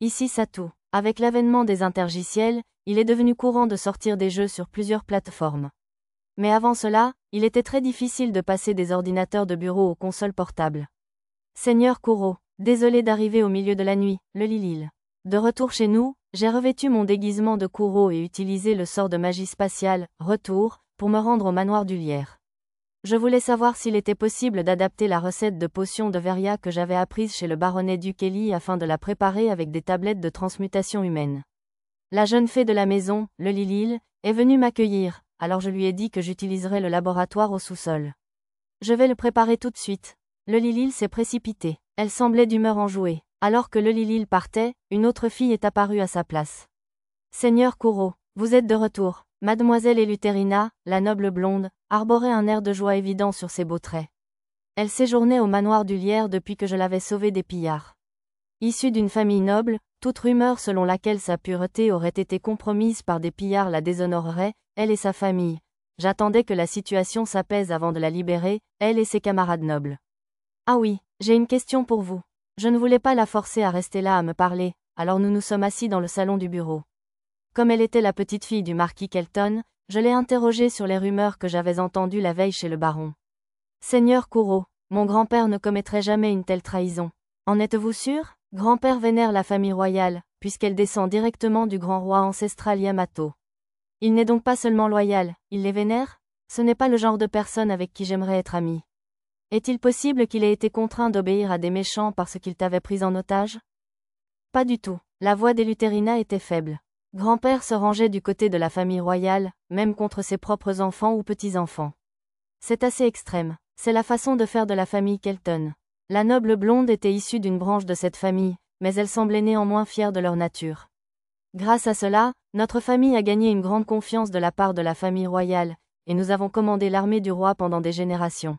Ici Satou. Avec l'avènement des intergiciels, il est devenu courant de sortir des jeux sur plusieurs plateformes. Mais avant cela, il était très difficile de passer des ordinateurs de bureau aux consoles portables. Seigneur Kuro, désolé d'arriver au milieu de la nuit, le Lilil. De retour chez nous, j'ai revêtu mon déguisement de Kuro et utilisé le sort de magie spatiale, Retour, pour me rendre au manoir du Lierre. Je voulais savoir s'il était possible d'adapter la recette de potion de Veria que j'avais apprise chez le baronnet Dukeli afin de la préparer avec des tablettes de transmutation humaine. La jeune fée de la maison, le Lilil, est venue m'accueillir, alors je lui ai dit que j'utiliserais le laboratoire au sous-sol. Je vais le préparer tout de suite. Le Lilil s'est précipité. Elle semblait d'humeur enjouée. Alors que le Lilil partait, une autre fille est apparue à sa place. Seigneur Kuro, vous êtes de retour. Mademoiselle Eleuthérina, la noble blonde, arborait un air de joie évident sur ses beaux traits. Elle séjournait au manoir du Lierre depuis que je l'avais sauvée des pillards. Issue d'une famille noble, toute rumeur selon laquelle sa pureté aurait été compromise par des pillards la déshonorerait, elle et sa famille. J'attendais que la situation s'apaise avant de la libérer, elle et ses camarades nobles. Ah oui, j'ai une question pour vous. Je ne voulais pas la forcer à rester là à me parler, alors nous nous sommes assis dans le salon du bureau. Comme elle était la petite fille du marquis Kelton, je l'ai interrogée sur les rumeurs que j'avais entendues la veille chez le baron. Seigneur Kuro, mon grand-père ne commettrait jamais une telle trahison. En êtes-vous sûr? Grand-père vénère la famille royale, puisqu'elle descend directement du grand roi ancestral Yamato. Il n'est donc pas seulement loyal, il les vénère? Ce n'est pas le genre de personne avec qui j'aimerais être ami. Est-il possible qu'il ait été contraint d'obéir à des méchants parce qu'il t'avait pris en otage? Pas du tout. La voix d'Eleuthérina était faible. Grand-père se rangeait du côté de la famille royale, même contre ses propres enfants ou petits-enfants. C'est assez extrême. C'est la façon de faire de la famille Kelton. La noble blonde était issue d'une branche de cette famille, mais elle semblait néanmoins fière de leur nature. Grâce à cela, notre famille a gagné une grande confiance de la part de la famille royale, et nous avons commandé l'armée du roi pendant des générations.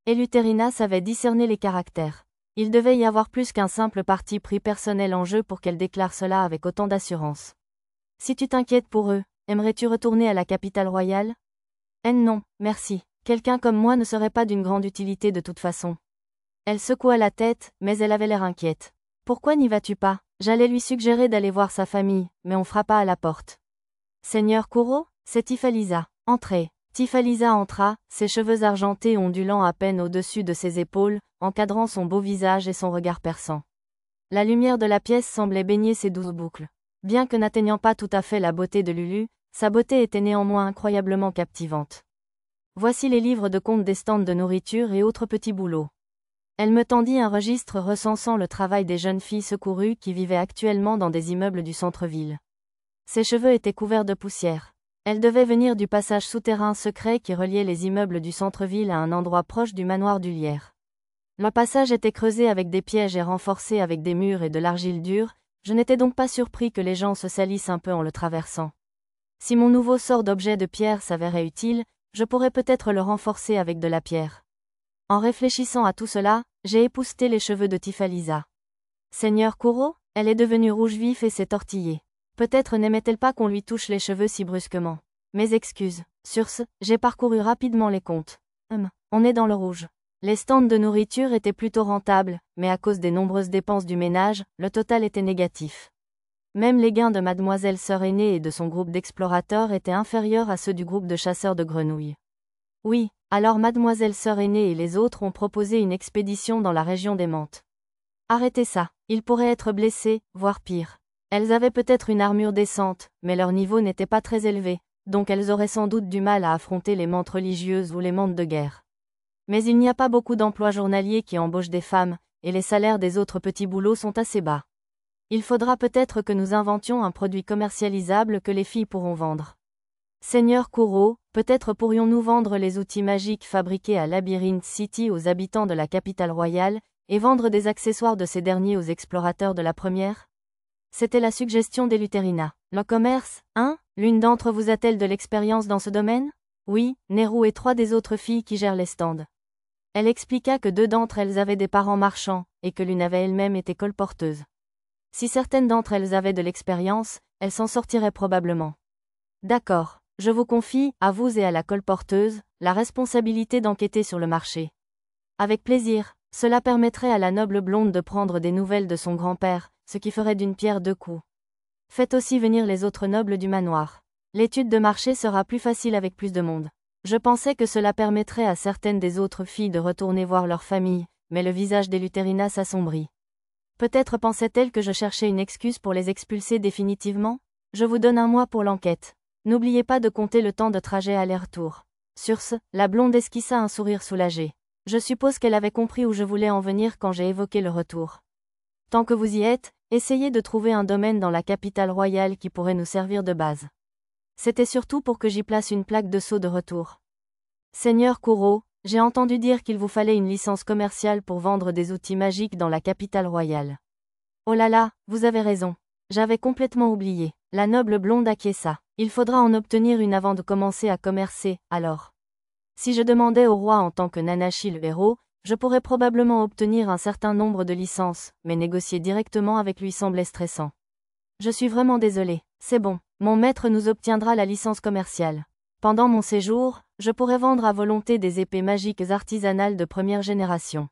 Eleuthérina savait discerner les caractères. Il devait y avoir plus qu'un simple parti pris personnel en jeu pour qu'elle déclare cela avec autant d'assurance. Si tu t'inquiètes pour eux, aimerais-tu retourner à la capitale royale? Non, merci. Quelqu'un comme moi ne serait pas d'une grande utilité de toute façon. Elle secoua la tête, mais elle avait l'air inquiète. Pourquoi n'y vas-tu pas? J'allais lui suggérer d'aller voir sa famille, mais on frappa à la porte. Seigneur Kuro, c'est Tifalisa. Entrez. Tifalisa entra, ses cheveux argentés ondulant à peine au-dessus de ses épaules, encadrant son beau visage et son regard perçant. La lumière de la pièce semblait baigner ses douces boucles. Bien que n'atteignant pas tout à fait la beauté de Lulu, sa beauté était néanmoins incroyablement captivante. Voici les livres de compte des stands de nourriture et autres petits boulots. Elle me tendit un registre recensant le travail des jeunes filles secourues qui vivaient actuellement dans des immeubles du centre-ville. Ses cheveux étaient couverts de poussière. Elle devait venir du passage souterrain secret qui reliait les immeubles du centre-ville à un endroit proche du manoir du Lierre. Le passage était creusé avec des pièges et renforcé avec des murs et de l'argile dure, je n'étais donc pas surpris que les gens se salissent un peu en le traversant. Si mon nouveau sort d'objet de pierre s'avérait utile, je pourrais peut-être le renforcer avec de la pierre. En réfléchissant à tout cela, j'ai épousseté les cheveux de Tifalisa. Seigneur Kuro, elle est devenue rouge vif et s'est tortillée. Peut-être n'aimait-elle pas qu'on lui touche les cheveux si brusquement. Mes excuses. Sur ce, j'ai parcouru rapidement les comptes. On est dans le rouge. Les stands de nourriture étaient plutôt rentables, mais à cause des nombreuses dépenses du ménage, le total était négatif. Même les gains de mademoiselle sœur aînée et de son groupe d'explorateurs étaient inférieurs à ceux du groupe de chasseurs de grenouilles. Oui, alors mademoiselle sœur aînée et les autres ont proposé une expédition dans la région des Mantes. Arrêtez ça, ils pourraient être blessés, voire pire. Elles avaient peut-être une armure décente, mais leur niveau n'était pas très élevé, donc elles auraient sans doute du mal à affronter les mantes religieuses ou les mantes de guerre. Mais il n'y a pas beaucoup d'emplois journaliers qui embauchent des femmes, et les salaires des autres petits boulots sont assez bas. Il faudra peut-être que nous inventions un produit commercialisable que les filles pourront vendre. Seigneur Kuro, peut-être pourrions-nous vendre les outils magiques fabriqués à Labyrinth City aux habitants de la capitale royale, et vendre des accessoires de ces derniers aux explorateurs de la première? C'était la suggestion d'Eleuthérina. Le commerce, hein? L'une d'entre vous a-t-elle de l'expérience dans ce domaine? Oui, Neru et 3 des autres filles qui gèrent les stands. Elle expliqua que 2 d'entre elles avaient des parents marchands, et que l'une avait elle-même été colporteuse. Si certaines d'entre elles avaient de l'expérience, elles s'en sortiraient probablement. D'accord, je vous confie, à vous et à la colporteuse, la responsabilité d'enquêter sur le marché. Avec plaisir, cela permettrait à la noble blonde de prendre des nouvelles de son grand-père, ce qui ferait d'une pierre deux coups. Faites aussi venir les autres nobles du manoir. L'étude de marché sera plus facile avec plus de monde. Je pensais que cela permettrait à certaines des autres filles de retourner voir leur famille, mais le visage d'Eleuthérina s'assombrit. Peut-être pensait-elle que je cherchais une excuse pour les expulser définitivement? Je vous donne un mois pour l'enquête. N'oubliez pas de compter le temps de trajet aller-retour. Sur ce, la blonde esquissa un sourire soulagé. Je suppose qu'elle avait compris où je voulais en venir quand j'ai évoqué le retour. Tant que vous y êtes, essayez de trouver un domaine dans la capitale royale qui pourrait nous servir de base. C'était surtout pour que j'y place une plaque de sceau de retour. Seigneur Kuro, j'ai entendu dire qu'il vous fallait une licence commerciale pour vendre des outils magiques dans la capitale royale. Oh là là, vous avez raison. J'avais complètement oublié. La noble blonde acquiesça. Il faudra en obtenir une avant de commencer à commercer, alors. Si je demandais au roi en tant que Nanashi le héros, je pourrais probablement obtenir un certain nombre de licences, mais négocier directement avec lui semblait stressant. Je suis vraiment désolé. C'est bon, mon maître nous obtiendra la licence commerciale. Pendant mon séjour, je pourrais vendre à volonté des épées magiques artisanales de première génération.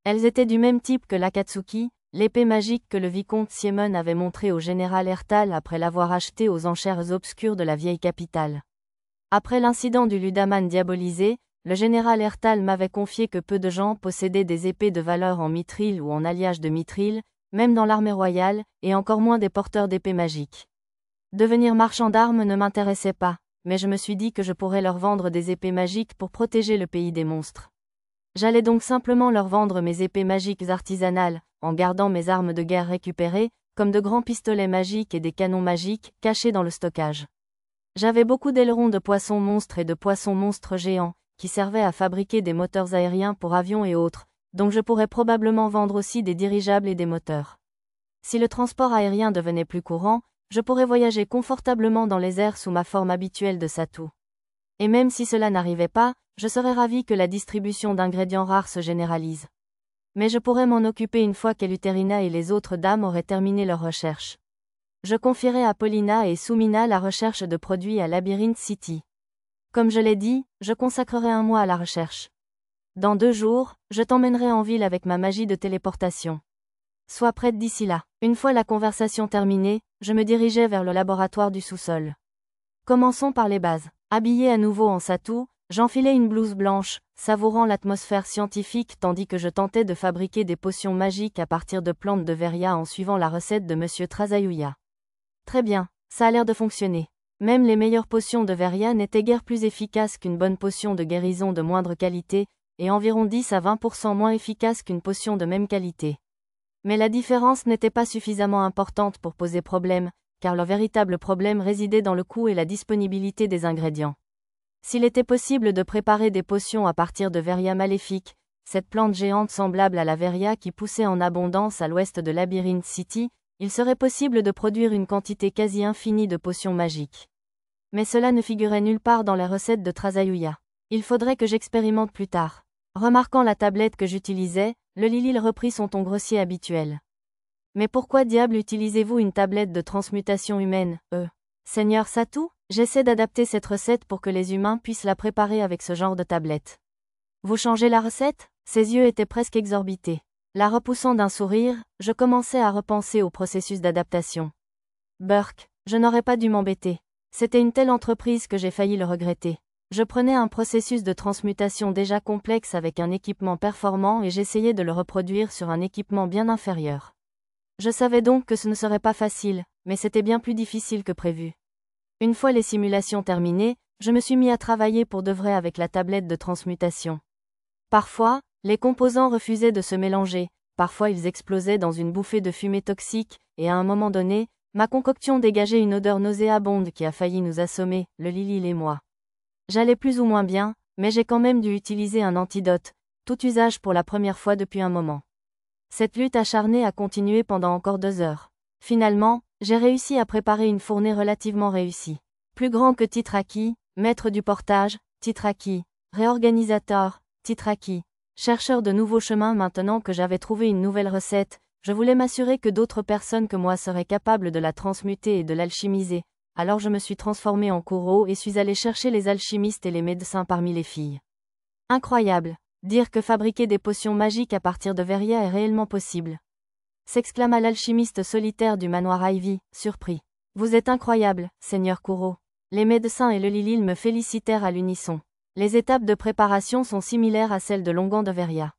Elles étaient du même type que l'Akatsuki, l'épée magique que le vicomte Siemon avait montrée au général Ertal après l'avoir achetée aux enchères obscures de la vieille capitale. Après l'incident du Ludaman diabolisé, le général Ertal m'avait confié que peu de gens possédaient des épées de valeur en mithril ou en alliage de mithril, même dans l'armée royale, et encore moins des porteurs d'épées magiques. Devenir marchand d'armes ne m'intéressait pas, mais je me suis dit que je pourrais leur vendre des épées magiques pour protéger le pays des monstres. J'allais donc simplement leur vendre mes épées magiques artisanales, en gardant mes armes de guerre récupérées, comme de grands pistolets magiques et des canons magiques, cachés dans le stockage. J'avais beaucoup d'ailerons de poissons monstres et de poissons monstres géants, qui servaient à fabriquer des moteurs aériens pour avions et autres, donc je pourrais probablement vendre aussi des dirigeables et des moteurs. Si le transport aérien devenait plus courant, je pourrais voyager confortablement dans les airs sous ma forme habituelle de Satou. Et même si cela n'arrivait pas, je serais ravi que la distribution d'ingrédients rares se généralise. Mais je pourrais m'en occuper une fois qu'Eleuthérina et les autres dames auraient terminé leurs recherches. Je confierai à Paulina et Soumina la recherche de produits à Labyrinth City. Comme je l'ai dit, je consacrerai un mois à la recherche. Dans 2 jours, je t'emmènerai en ville avec ma magie de téléportation. Sois prête d'ici là. Une fois la conversation terminée, je me dirigeai vers le laboratoire du sous-sol. Commençons par les bases. Habillé à nouveau en satou, j'enfilai une blouse blanche, savourant l'atmosphère scientifique tandis que je tentais de fabriquer des potions magiques à partir de plantes de Veria en suivant la recette de Monsieur Trasayuya. Très bien, ça a l'air de fonctionner. Même les meilleures potions de Veria n'étaient guère plus efficaces qu'une bonne potion de guérison de moindre qualité, et environ 10 à 20% moins efficace qu'une potion de même qualité. Mais la différence n'était pas suffisamment importante pour poser problème, car le véritable problème résidait dans le coût et la disponibilité des ingrédients. S'il était possible de préparer des potions à partir de Veria maléfique, cette plante géante semblable à la Veria qui poussait en abondance à l'ouest de Labyrinth City, il serait possible de produire une quantité quasi infinie de potions magiques. Mais cela ne figurait nulle part dans les recettes de Trasayuya. Il faudrait que j'expérimente plus tard. Remarquant la tablette que j'utilisais, le Lilil reprit son ton grossier habituel. Mais pourquoi diable utilisez-vous une tablette de transmutation humaine, Seigneur Satou? J'essaie d'adapter cette recette pour que les humains puissent la préparer avec ce genre de tablette. Vous changez la recette? Ses yeux étaient presque exorbités. La repoussant d'un sourire, je commençais à repenser au processus d'adaptation. Burk, je n'aurais pas dû m'embêter. C'était une telle entreprise que j'ai failli le regretter. Je prenais un processus de transmutation déjà complexe avec un équipement performant et j'essayais de le reproduire sur un équipement bien inférieur. Je savais donc que ce ne serait pas facile, mais c'était bien plus difficile que prévu. Une fois les simulations terminées, je me suis mis à travailler pour de vrai avec la tablette de transmutation. Parfois, les composants refusaient de se mélanger, parfois ils explosaient dans une bouffée de fumée toxique, et à un moment donné, ma concoction dégageait une odeur nauséabonde qui a failli nous assommer, le Lilil et moi. J'allais plus ou moins bien, mais j'ai quand même dû utiliser un antidote, tout usage pour la première fois depuis un moment. Cette lutte acharnée a continué pendant encore 2 heures. Finalement, j'ai réussi à préparer une fournée relativement réussie. Plus grand que Titraki, maître du portage, Titraki, réorganisateur, Titraki, chercheur de nouveaux chemins. Maintenant que j'avais trouvé une nouvelle recette, je voulais m'assurer que d'autres personnes que moi seraient capables de la transmuter et de l'alchimiser. Alors je me suis transformée en Kuro et suis allée chercher les alchimistes et les médecins parmi les filles. Incroyable, dire que fabriquer des potions magiques à partir de Veria est réellement possible. s'exclama l'alchimiste solitaire du manoir Ivy, surpris. Vous êtes incroyable, Seigneur Kuro. Les médecins et le Lilil me félicitèrent à l'unisson. Les étapes de préparation sont similaires à celles de l'onguent de Veria.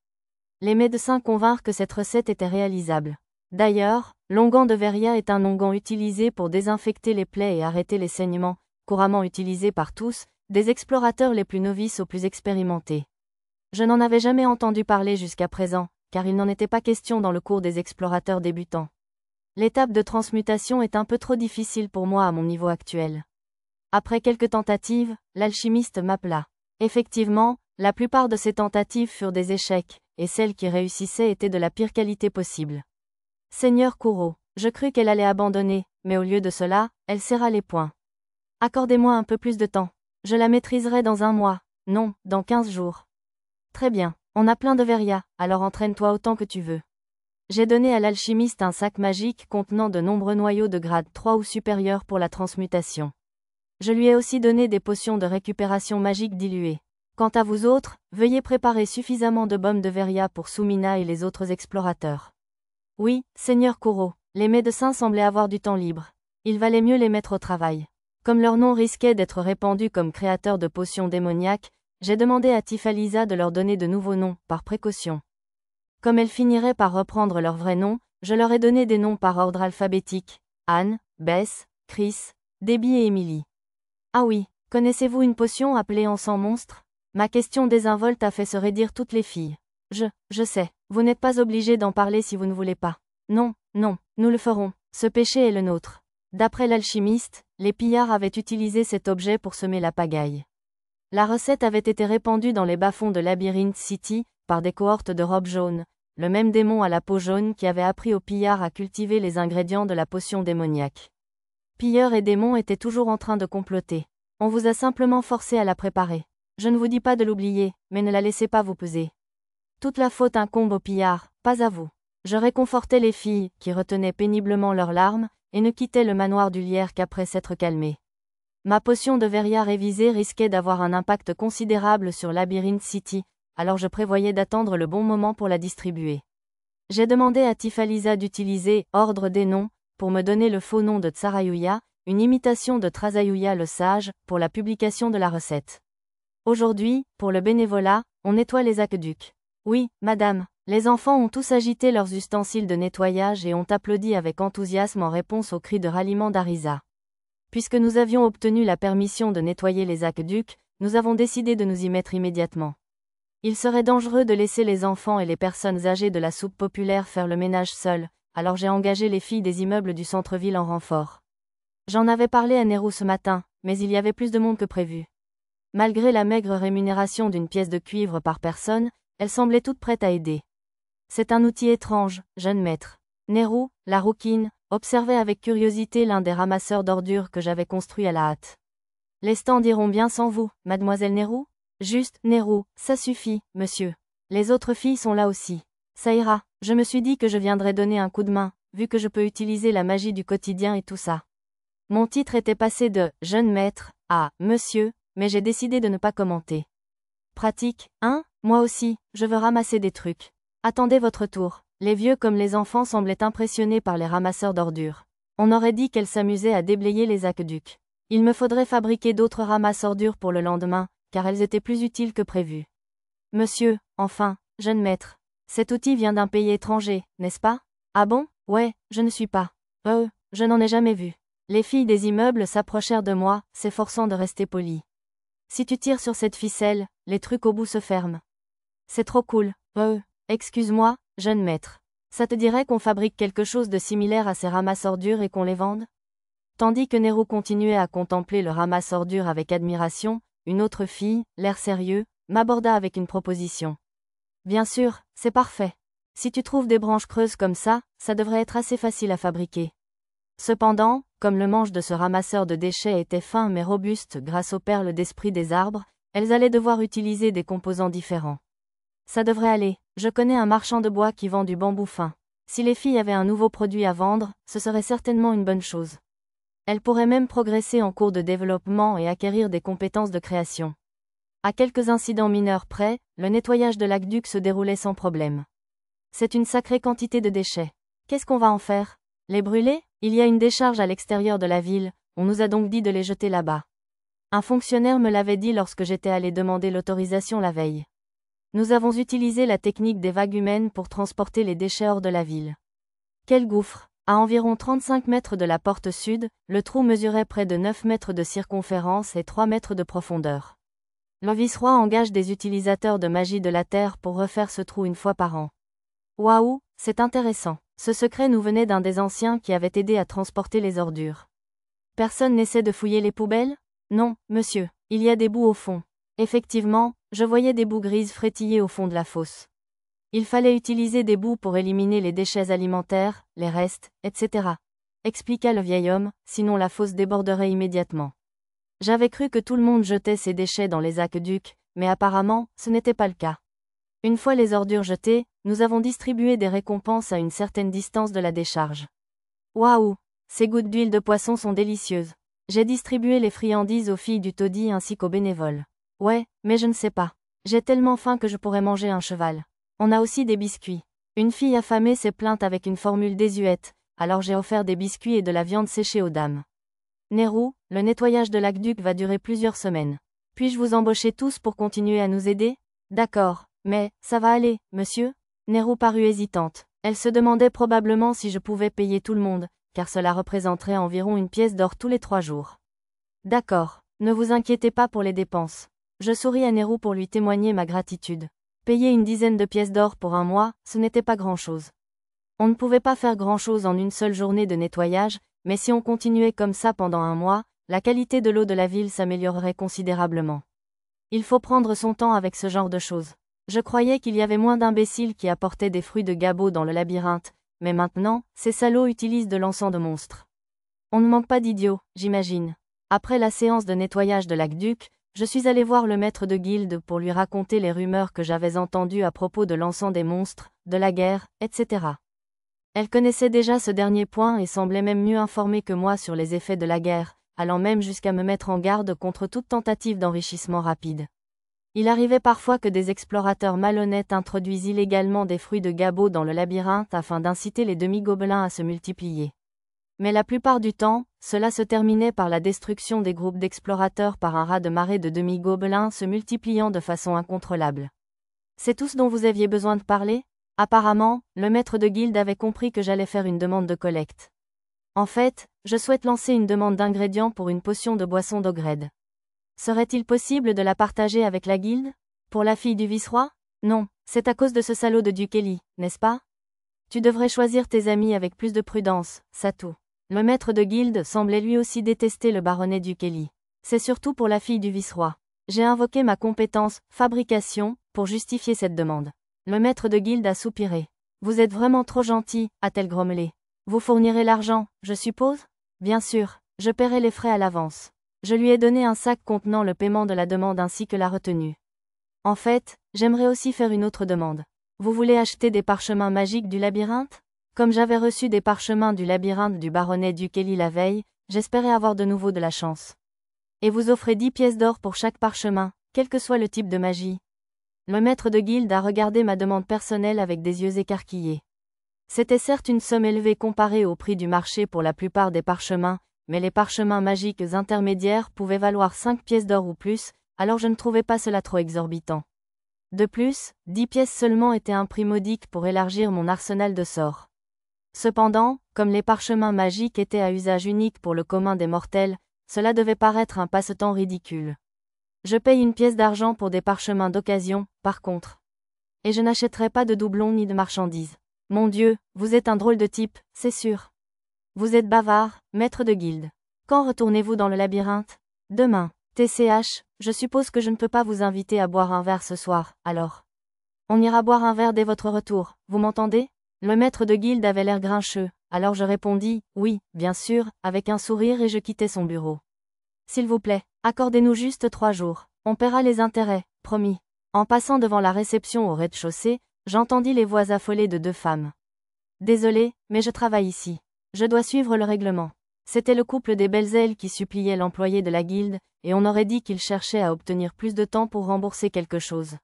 Les médecins convinrent que cette recette était réalisable. D'ailleurs, l'onguent de Veria est un onguent utilisé pour désinfecter les plaies et arrêter les saignements, couramment utilisé par tous, des explorateurs les plus novices aux plus expérimentés. Je n'en avais jamais entendu parler jusqu'à présent, car il n'en était pas question dans le cours des explorateurs débutants. L'étape de transmutation est un peu trop difficile pour moi à mon niveau actuel. Après quelques tentatives, l'alchimiste m'appela. Effectivement, la plupart de ces tentatives furent des échecs, et celles qui réussissaient étaient de la pire qualité possible. Seigneur Kuro, je crus qu'elle allait abandonner, mais au lieu de cela, elle serra les poings. Accordez-moi un peu plus de temps. Je la maîtriserai dans 1 mois. Non, dans 15 jours. Très bien, on a plein de Veria, alors entraîne-toi autant que tu veux. J'ai donné à l'alchimiste un sac magique contenant de nombreux noyaux de grade 3 ou supérieur pour la transmutation. Je lui ai aussi donné des potions de récupération magique diluées. Quant à vous autres, veuillez préparer suffisamment de baumes de Veria pour Sumina et les autres explorateurs. Oui, Seigneur Kuro, les médecins semblaient avoir du temps libre. Il valait mieux les mettre au travail. Comme leur nom risquait d'être répandu comme créateurs de potions démoniaques, j'ai demandé à Tifalisa de leur donner de nouveaux noms, par précaution. Comme elles finiraient par reprendre leur vrai nom, je leur ai donné des noms par ordre alphabétique. Anne, Bess, Chris, Debbie et Emily. Ah oui, connaissez-vous une potion appelée encens monstre? Ma question désinvolte a fait se raidir toutes les filles. Je sais, vous n'êtes pas obligés d'en parler si vous ne voulez pas. Non, non, nous le ferons, ce péché est le nôtre. D'après l'alchimiste, les pillards avaient utilisé cet objet pour semer la pagaille. La recette avait été répandue dans les bas-fonds de Labyrinth City, par des cohortes de robes jaunes, le même démon à la peau jaune qui avait appris aux pillards à cultiver les ingrédients de la potion démoniaque. Pilleurs et démons étaient toujours en train de comploter. On vous a simplement forcé à la préparer. Je ne vous dis pas de l'oublier, mais ne la laissez pas vous peser. Toute la faute incombe aux pillards, pas à vous. Je réconfortais les filles, qui retenaient péniblement leurs larmes, et ne quittaient le manoir du Lierre qu'après s'être calmées. Ma potion de Veria révisée risquait d'avoir un impact considérable sur Labyrinth City, alors je prévoyais d'attendre le bon moment pour la distribuer. J'ai demandé à Tifalisa d'utiliser « Ordre des noms » pour me donner le faux nom de Tsarayuya, une imitation de Trasayuya le sage, pour la publication de la recette. Aujourd'hui, pour le bénévolat, on nettoie les aqueducs. Oui, madame, les enfants ont tous agité leurs ustensiles de nettoyage et ont applaudi avec enthousiasme en réponse aux cris de ralliement d'Arisa. Puisque nous avions obtenu la permission de nettoyer les aqueducs, nous avons décidé de nous y mettre immédiatement. Il serait dangereux de laisser les enfants et les personnes âgées de la soupe populaire faire le ménage seuls, alors j'ai engagé les filles des immeubles du centre-ville en renfort. J'en avais parlé à Nehru ce matin, mais il y avait plus de monde que prévu. Malgré la maigre rémunération d'une pièce de cuivre par personne, elles semblaient toutes prêtes à aider. C'est un outil étrange, jeune maître. Nehru, la rouquine, observait avec curiosité l'un des ramasseurs d'ordures que j'avais construit à la hâte. Les stands iront bien sans vous, mademoiselle Nehru? Juste, Nehru, ça suffit, monsieur. Les autres filles sont là aussi. Ça ira, je me suis dit que je viendrais donner un coup de main, vu que je peux utiliser la magie du quotidien et tout ça. Mon titre était passé de « jeune maître » à « monsieur », mais j'ai décidé de ne pas commenter. Pratique, hein? Moi aussi, je veux ramasser des trucs. Attendez votre tour. Les vieux comme les enfants semblaient impressionnés par les ramasseurs d'ordures. On aurait dit qu'elles s'amusaient à déblayer les aqueducs. Il me faudrait fabriquer d'autres ramasses-ordures pour le lendemain, car elles étaient plus utiles que prévu. Monsieur, enfin, jeune maître. Cet outil vient d'un pays étranger, n'est-ce pas? Ah bon? Ouais, je ne suis pas. Je n'en ai jamais vu. Les filles des immeubles s'approchèrent de moi, s'efforçant de rester polies. Si tu tires sur cette ficelle, les trucs au bout se ferment. C'est trop cool. Excuse-moi, jeune maître. Ça te dirait qu'on fabrique quelque chose de similaire à ces ramasse-ordures et qu'on les vende? Tandis que Nehru continuait à contempler le ramasse-ordures avec admiration, une autre fille, l'air sérieux, m'aborda avec une proposition. Bien sûr, c'est parfait. Si tu trouves des branches creuses comme ça devrait être assez facile à fabriquer. Cependant, comme le manche de ce ramasseur de déchets était fin mais robuste grâce aux perles d'esprit des arbres, elles allaient devoir utiliser des composants différents. Ça devrait aller, je connais un marchand de bois qui vend du bambou fin. Si les filles avaient un nouveau produit à vendre, ce serait certainement une bonne chose. Elles pourraient même progresser en cours de développement et acquérir des compétences de création. À quelques incidents mineurs près, le nettoyage de l'aqueduc se déroulait sans problème. C'est une sacrée quantité de déchets. Qu'est-ce qu'on va en faire? Les brûler? Il y a une décharge à l'extérieur de la ville, on nous a donc dit de les jeter là-bas. Un fonctionnaire me l'avait dit lorsque j'étais allé demander l'autorisation la veille. Nous avons utilisé la technique des vagues humaines pour transporter les déchets hors de la ville. Quel gouffre! À environ 35 mètres de la porte sud, le trou mesurait près de 9 mètres de circonférence et 3 mètres de profondeur. Le vice-roi engage des utilisateurs de magie de la Terre pour refaire ce trou une fois par an. Waouh, c'est intéressant. Ce secret nous venait d'un des anciens qui avait aidé à transporter les ordures. Personne n'essaie de fouiller les poubelles? Non, monsieur, il y a des boues au fond. Effectivement, je voyais des boues grises frétiller au fond de la fosse. Il fallait utiliser des boues pour éliminer les déchets alimentaires, les restes, etc. Expliqua le vieil homme, sinon la fosse déborderait immédiatement. J'avais cru que tout le monde jetait ses déchets dans les aqueducs, mais apparemment, ce n'était pas le cas. Une fois les ordures jetées, nous avons distribué des récompenses à une certaine distance de la décharge. Waouh! Ces gouttes d'huile de poisson sont délicieuses. J'ai distribué les friandises aux filles du taudis ainsi qu'aux bénévoles. Ouais, mais je ne sais pas. J'ai tellement faim que je pourrais manger un cheval. On a aussi des biscuits. Une fille affamée s'est plainte avec une formule désuète, alors j'ai offert des biscuits et de la viande séchée aux dames. Nehru, le nettoyage de l'aqueduc va durer plusieurs semaines. Puis-je vous embaucher tous pour continuer à nous aider? D'accord, mais, ça va aller, monsieur? Nehru parut hésitante. Elle se demandait probablement si je pouvais payer tout le monde, car cela représenterait environ une pièce d'or tous les 3 jours. D'accord, ne vous inquiétez pas pour les dépenses. Je souris à Nehru pour lui témoigner ma gratitude. Payer une dizaine de pièces d'or pour un mois, ce n'était pas grand-chose. On ne pouvait pas faire grand-chose en une seule journée de nettoyage, mais si on continuait comme ça pendant un mois, la qualité de l'eau de la ville s'améliorerait considérablement. Il faut prendre son temps avec ce genre de choses. Je croyais qu'il y avait moins d'imbéciles qui apportaient des fruits de gabot dans le labyrinthe, mais maintenant, ces salauds utilisent de l'encens de monstre. On ne manque pas d'idiots, j'imagine. Après la séance de nettoyage de l'aqueduc, je suis allé voir le maître de guilde pour lui raconter les rumeurs que j'avais entendues à propos de l'encens des monstres, de la guerre, etc. Elle connaissait déjà ce dernier point et semblait même mieux informée que moi sur les effets de la guerre, allant même jusqu'à me mettre en garde contre toute tentative d'enrichissement rapide. Il arrivait parfois que des explorateurs malhonnêtes introduisent illégalement des fruits de gabot dans le labyrinthe afin d'inciter les demi-gobelins à se multiplier. Mais la plupart du temps, cela se terminait par la destruction des groupes d'explorateurs par un raz-de-marée de demi-gobelins se multipliant de façon incontrôlable. C'est tout ce dont vous aviez besoin de parler? Apparemment, le maître de guilde avait compris que j'allais faire une demande de collecte. En fait, je souhaite lancer une demande d'ingrédients pour une potion de boisson d'Ogred. Serait-il possible de la partager avec la guilde? Pour la fille du vice-roi? Non, c'est à cause de ce salaud de Duke Eli, n'est-ce pas? Tu devrais choisir tes amis avec plus de prudence, Satou. Le maître de guilde semblait lui aussi détester le baronnet Duke Eli. C'est surtout pour la fille du vice-roi. J'ai invoqué ma compétence, fabrication, pour justifier cette demande. Le maître de guilde a soupiré. Vous êtes vraiment trop gentil, a-t-elle grommelé. Vous fournirez l'argent, je suppose? Bien sûr, je paierai les frais à l'avance. Je lui ai donné un sac contenant le paiement de la demande ainsi que la retenue. En fait, j'aimerais aussi faire une autre demande. Vous voulez acheter des parchemins magiques du labyrinthe? Comme j'avais reçu des parchemins du labyrinthe du baronnet Duke Eli la veille, j'espérais avoir de nouveau de la chance. Et vous offrez 10 pièces d'or pour chaque parchemin, quel que soit le type de magie. Le maître de guilde a regardé ma demande personnelle avec des yeux écarquillés. C'était certes une somme élevée comparée au prix du marché pour la plupart des parchemins, mais les parchemins magiques intermédiaires pouvaient valoir 5 pièces d'or ou plus, alors je ne trouvais pas cela trop exorbitant. De plus, 10 pièces seulement étaient un prix modique pour élargir mon arsenal de sorts. Cependant, comme les parchemins magiques étaient à usage unique pour le commun des mortels, cela devait paraître un passe-temps ridicule. Je paye une pièce d'argent pour des parchemins d'occasion, par contre. Et je n'achèterai pas de doublons ni de marchandises. Mon Dieu, vous êtes un drôle de type, c'est sûr. Vous êtes bavard, maître de guilde. Quand retournez-vous dans le labyrinthe? Demain. TCH, je suppose que je ne peux pas vous inviter à boire un verre ce soir, alors. On ira boire un verre dès votre retour, vous m'entendez? Le maître de guilde avait l'air grincheux, alors je répondis, oui, bien sûr, avec un sourire et je quittai son bureau. S'il vous plaît, accordez-nous juste 3 jours, on paiera les intérêts, promis. En passant devant la réception au rez-de-chaussée, j'entendis les voix affolées de 2 femmes. Désolé, mais je travaille ici. Je dois suivre le règlement. C'était le couple des belles ailes qui suppliait l'employé de la guilde, et on aurait dit qu'il cherchait à obtenir plus de temps pour rembourser quelque chose.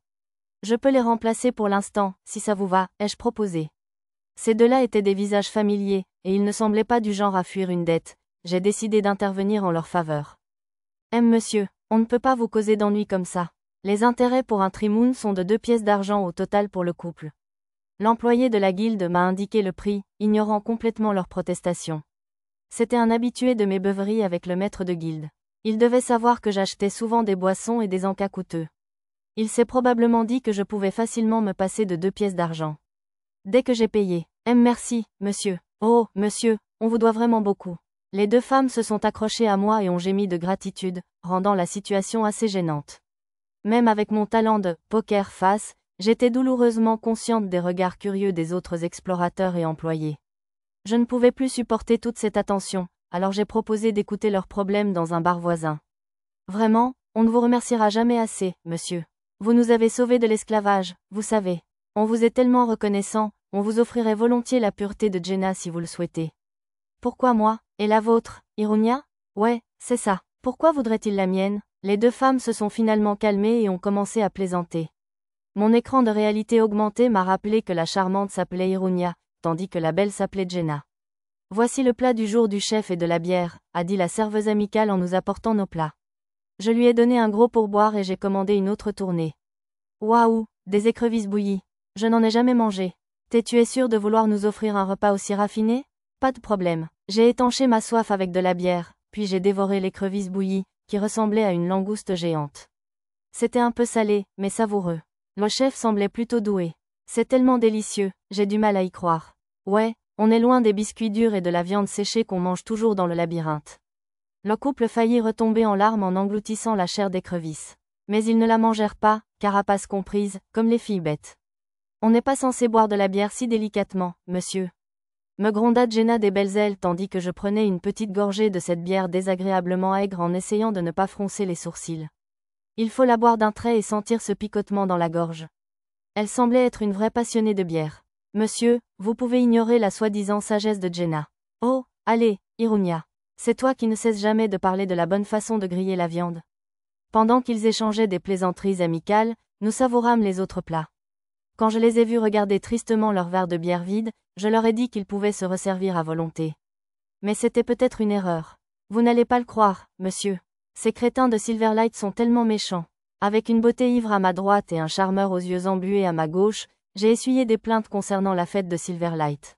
Je peux les remplacer pour l'instant, si ça vous va, ai-je proposé. Ces deux-là étaient des visages familiers, et ils ne semblaient pas du genre à fuir une dette. J'ai décidé d'intervenir en leur faveur. Monsieur, on ne peut pas vous causer d'ennuis comme ça. Les intérêts pour un trimoun sont de 2 pièces d'argent au total pour le couple. L'employé de la guilde m'a indiqué le prix, ignorant complètement leurs protestations. C'était un habitué de mes beuveries avec le maître de guilde. Il devait savoir que j'achetais souvent des boissons et des encas coûteux. Il s'est probablement dit que je pouvais facilement me passer de 2 pièces d'argent. Dès que j'ai payé. Merci, monsieur. Oh, monsieur, on vous doit vraiment beaucoup. Les 2 femmes se sont accrochées à moi et ont gémi de gratitude, rendant la situation assez gênante. Même avec mon talent de poker face, j'étais douloureusement consciente des regards curieux des autres explorateurs et employés. Je ne pouvais plus supporter toute cette attention, alors j'ai proposé d'écouter leurs problèmes dans un bar voisin. Vraiment, on ne vous remerciera jamais assez, monsieur. Vous nous avez sauvés de l'esclavage, vous savez. On vous est tellement reconnaissant, on vous offrirait volontiers la pureté de Jenna si vous le souhaitez. Pourquoi moi, et la vôtre, Irunia? Ouais, c'est ça. Pourquoi voudrait-il la mienne? Les 2 femmes se sont finalement calmées et ont commencé à plaisanter. Mon écran de réalité augmentée m'a rappelé que la charmante s'appelait Irunia, tandis que la belle s'appelait Jenna. Voici le plat du jour du chef et de la bière, a dit la serveuse amicale en nous apportant nos plats. Je lui ai donné un gros pourboire et j'ai commandé une autre tournée. Waouh, des écrevisses bouillies. Je n'en ai jamais mangé. Tu es sûr de vouloir nous offrir un repas aussi raffiné? Pas de problème. J'ai étanché ma soif avec de la bière, puis j'ai dévoré l'écrevisse bouillie, qui ressemblait à une langouste géante. C'était un peu salé, mais savoureux. Le chef semblait plutôt doué. C'est tellement délicieux, j'ai du mal à y croire. Ouais, on est loin des biscuits durs et de la viande séchée qu'on mange toujours dans le labyrinthe. Le couple faillit retomber en larmes en engloutissant la chair d'écrevisse. Mais ils ne la mangèrent pas, carapace comprise, comme les filles bêtes. On n'est pas censé boire de la bière si délicatement, monsieur. Me gronda Jenna des belles ailes tandis que je prenais une petite gorgée de cette bière désagréablement aigre en essayant de ne pas froncer les sourcils. Il faut la boire d'un trait et sentir ce picotement dans la gorge. Elle semblait être une vraie passionnée de bière. Monsieur, vous pouvez ignorer la soi-disant sagesse de Jenna. Oh, allez, Irunia. C'est toi qui ne cesses jamais de parler de la bonne façon de griller la viande. Pendant qu'ils échangeaient des plaisanteries amicales, nous savourâmes les autres plats. Quand je les ai vus regarder tristement leur verre de bière vide, je leur ai dit qu'ils pouvaient se resservir à volonté. Mais c'était peut-être une erreur. Vous n'allez pas le croire, monsieur. Ces crétins de Silverlight sont tellement méchants. Avec une beauté ivre à ma droite et un charmeur aux yeux embués à ma gauche, j'ai essuyé des plaintes concernant la fête de Silverlight.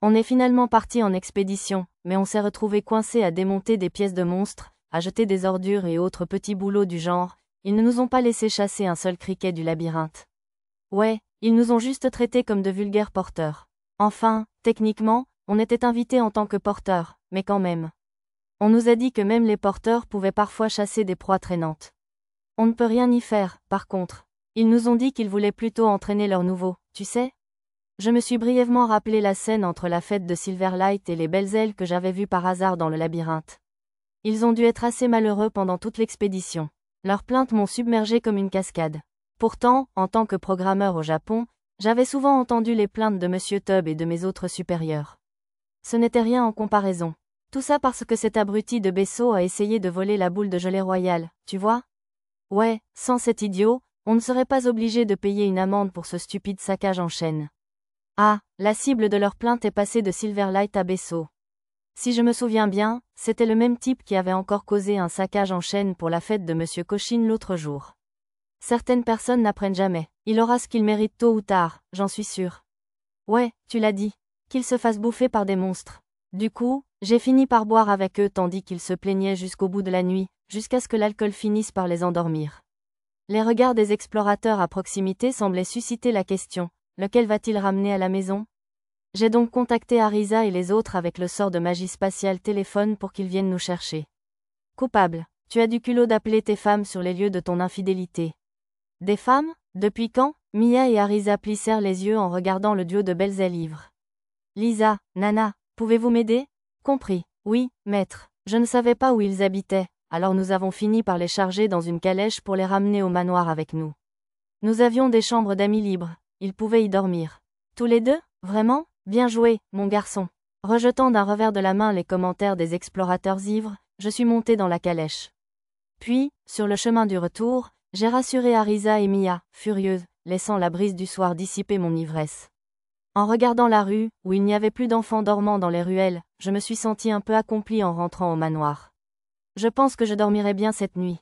On est finalement parti en expédition, mais on s'est retrouvé coincé à démonter des pièces de monstres, à jeter des ordures et autres petits boulots du genre. Ils ne nous ont pas laissé chasser un seul criquet du labyrinthe. Ouais, ils nous ont juste traités comme de vulgaires porteurs. Enfin, techniquement, on était invités en tant que porteurs, mais quand même. On nous a dit que même les porteurs pouvaient parfois chasser des proies traînantes. On ne peut rien y faire, par contre. Ils nous ont dit qu'ils voulaient plutôt entraîner leurs nouveaux, tu sais? Je me suis brièvement rappelé la scène entre la fête de Silverlight et les belles ailes que j'avais vues par hasard dans le labyrinthe. Ils ont dû être assez malheureux pendant toute l'expédition. Leurs plaintes m'ont submergé comme une cascade. Pourtant, en tant que programmeur au Japon, j'avais souvent entendu les plaintes de Monsieur Tubb et de mes autres supérieurs. Ce n'était rien en comparaison. Tout ça parce que cet abruti de Besso a essayé de voler la boule de gelée royale, tu vois? Ouais, sans cet idiot, on ne serait pas obligé de payer une amende pour ce stupide saccage en chaîne. Ah, la cible de leur plainte est passée de Silverlight à Besso. Si je me souviens bien, c'était le même type qui avait encore causé un saccage en chaîne pour la fête de Monsieur Cochin l'autre jour. Certaines personnes n'apprennent jamais. Il aura ce qu'il mérite tôt ou tard, j'en suis sûre. Ouais, tu l'as dit. Qu'ils se fassent bouffer par des monstres. Du coup, j'ai fini par boire avec eux tandis qu'ils se plaignaient jusqu'au bout de la nuit, jusqu'à ce que l'alcool finisse par les endormir. Les regards des explorateurs à proximité semblaient susciter la question, lequel va-t-il ramener à la maison? J'ai donc contacté Arisa et les autres avec le sort de magie spatiale téléphone pour qu'ils viennent nous chercher. Coupable, tu as du culot d'appeler tes femmes sur les lieux de ton infidélité. Des femmes? Depuis quand? Mia et Arisa plissèrent les yeux en regardant le duo de belles ailes ivres. Lisa, Nana, pouvez-vous m'aider? Compris. Oui, maître. Je ne savais pas où ils habitaient, alors nous avons fini par les charger dans une calèche pour les ramener au manoir avec nous. Nous avions des chambres d'amis libres, ils pouvaient y dormir. Tous les deux? Vraiment? Bien joué, mon garçon. Rejetant d'un revers de la main les commentaires des explorateurs ivres, je suis monté dans la calèche. Puis, sur le chemin du retour, j'ai rassuré Arisa et Mia, furieuses, laissant la brise du soir dissiper mon ivresse. En regardant la rue, où il n'y avait plus d'enfants dormant dans les ruelles, je me suis senti un peu accompli en rentrant au manoir. Je pense que je dormirai bien cette nuit.